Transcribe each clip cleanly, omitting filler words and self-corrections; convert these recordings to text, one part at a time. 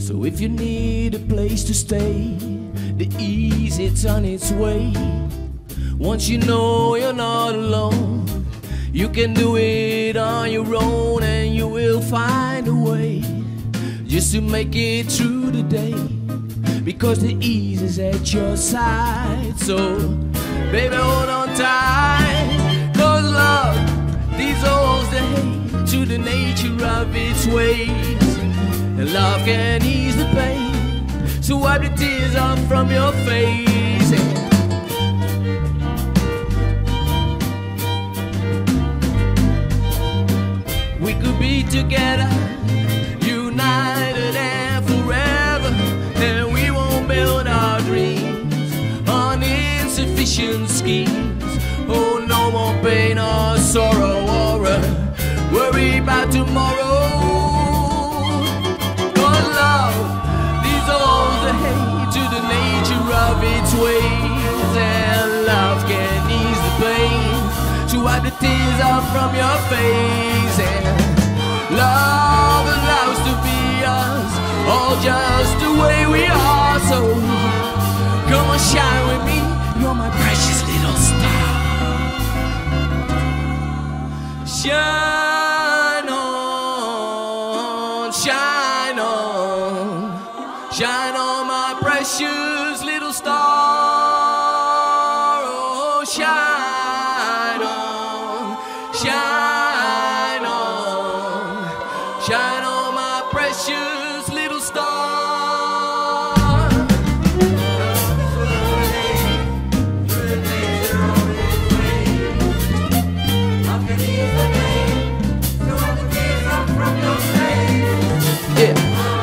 So if you need a place to stay, the ease, it's on its way. Once you know you're not alone, you can do it on your own, and you will find a way just to make it through the day, because the ease is at your side. So baby, hold on tight, 'cause love dissolves the hate to the nature of its ways, and love can ease the pain. So wipe the tears off from your face. We could be together, united and forever, and we won't build our dreams on insufficient schemes. Oh, no more pain or sorrow or worry about tomorrow. 'Cause love dissolves the hate to the nature of its ways, and love can ease the pain. So wipe the tears off from your face. And love allows to be us, all just the way we are. So come on, shine with me, you're my precious little star. Shine on, shine on, shine on, my precious little star. Oh, shine on, shine on, shine on, my precious little star. Yeah.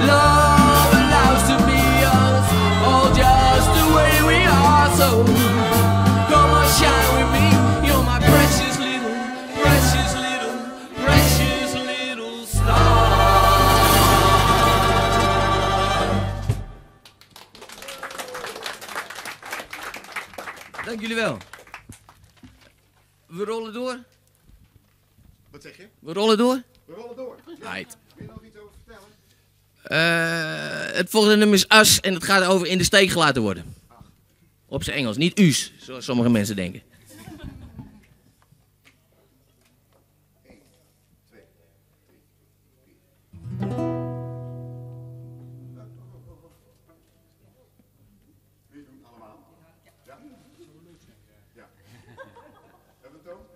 Love allows to be us, all just the way we are. So come on, shine with me, you're my precious little, precious little, precious little star. Dank jullie wel. We rollen door. Wat zeg je? We rollen door. We rollen door. Ja. Right. Wil je nog iets over vertellen? Het volgende nummer is As en het gaat over in de steek gelaten worden. Op zijn Engels, niet us, zoals sommige mensen denken. 1, 2, 3, 4. Wie doen allemaal? Ja? Ja. Hebben we het ook?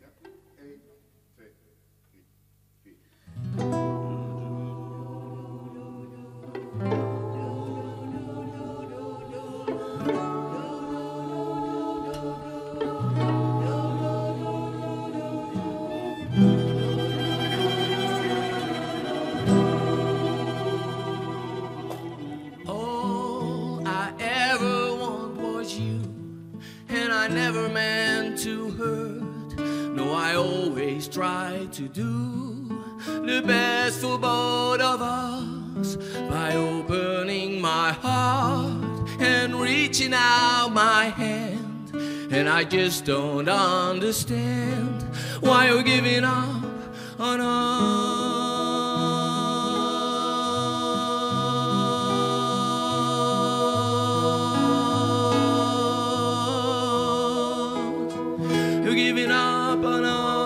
Ja. 1, 2, 3, 4. All I ever want was you, and I never meant to hurt. No, I always try to do the best for both of us by opening my heart and reaching out my hand. And I just don't understand why you're giving up on us. You're giving up on us.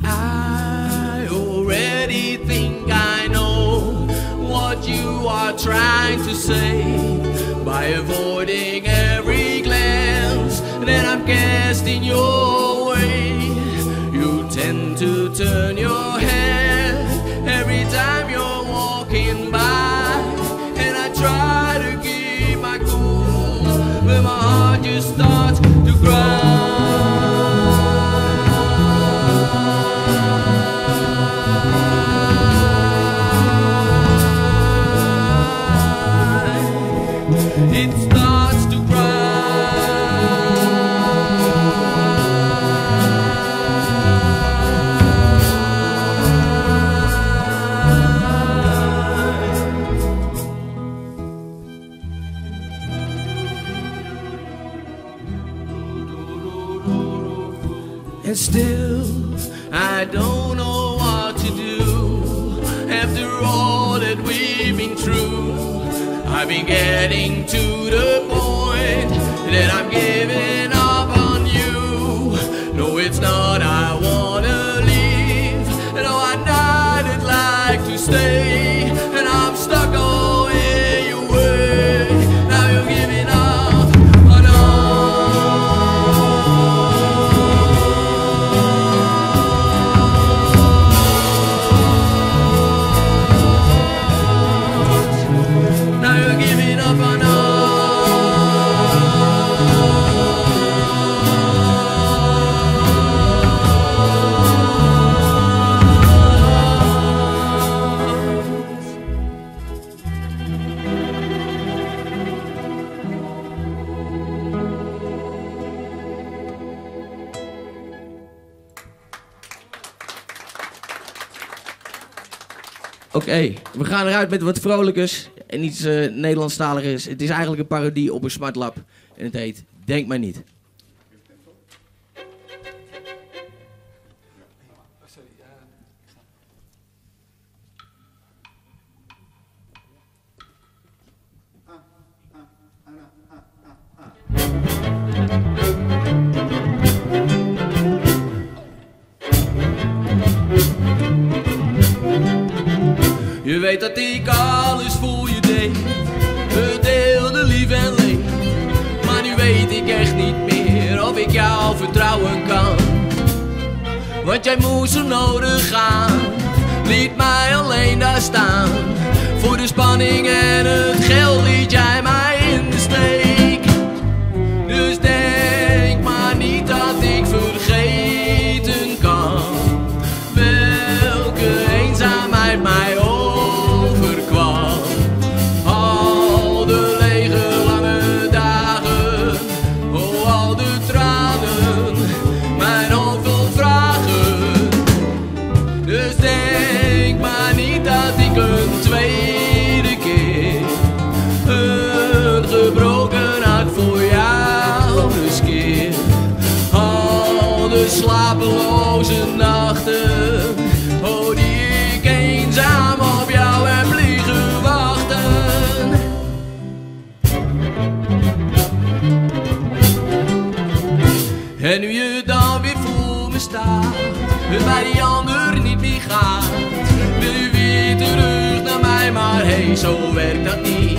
I already think I know what you are trying to say by avoiding every glance that I'm casting your way. You tend to turn your head every time you're walking by, and I try to keep my cool, but my heart just starts to cry. It starts to cry. And still I don't know what to do. After all that we've been through, I've been getting to the point that I'm giving up on you. No, it's not I wanna leave. No, I I'd like to stay, and I'm stuck all in your way. Now you're giving up on us. Now you're giving up on us. Oké, we gaan eruit met wat vrolijkers en iets Nederlandstaligers. Het is eigenlijk een parodie op een smartlap en het heet Denk maar niet. Je weet dat ik alles voor je deed, we deelden lief en leed. Maar nu weet ik echt niet meer of ik jou vertrouwen kan. Want jij moest zo nodig gaan, liet mij alleen daar staan. Voor de spanning en het geld liet jij mij in de steek. Dus denk maar niet dat ik vergeten kan welke eenzaamheid mij overkwam. Al de lege lange dagen, oh al de tranen, mijn hoofd vol vragen. Dus denk maar niet dat ik een tweede keer een gebroken hart voor jou riskeer. Al de slapeloze nachten, oh die ik eenzaam op jou heb liggen wachten. En nu je dan weer voor me staat, en bij die ander niet meer gaat, wil je weer terug naar mij, maar hey, zo werkt dat niet.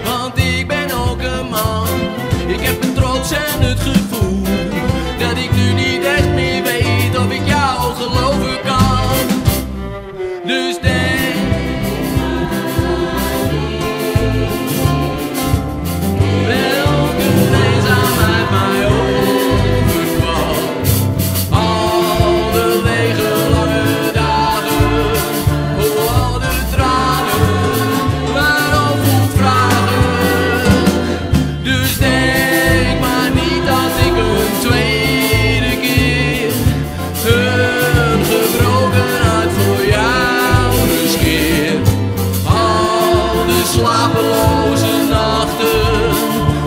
Want ik ben ook een man, ik heb een trots en het gevoel dat ik nu niet echt meer weet of ik jou geloven kan. Dus denk welke eenzaamheid mij overkwam. Al de lege lange dagen, oh al de tranen, mijn hoofd vol vragen. Dus denk maar niet dat ik een tweede keer een gebroken hart voor jou riskeer. Al de slapeloze nachten,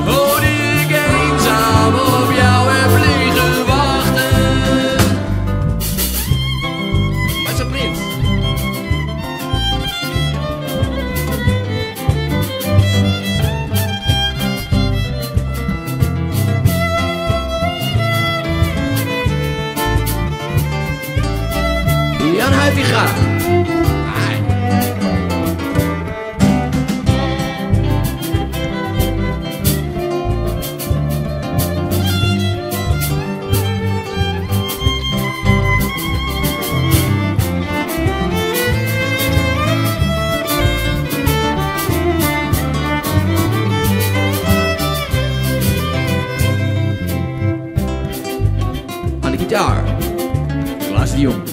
oh die ik eenzaam op jou heb liggen wachten. Maar zo prins. Jan Huitinga. Aan de gitaar, Klaas de Jong.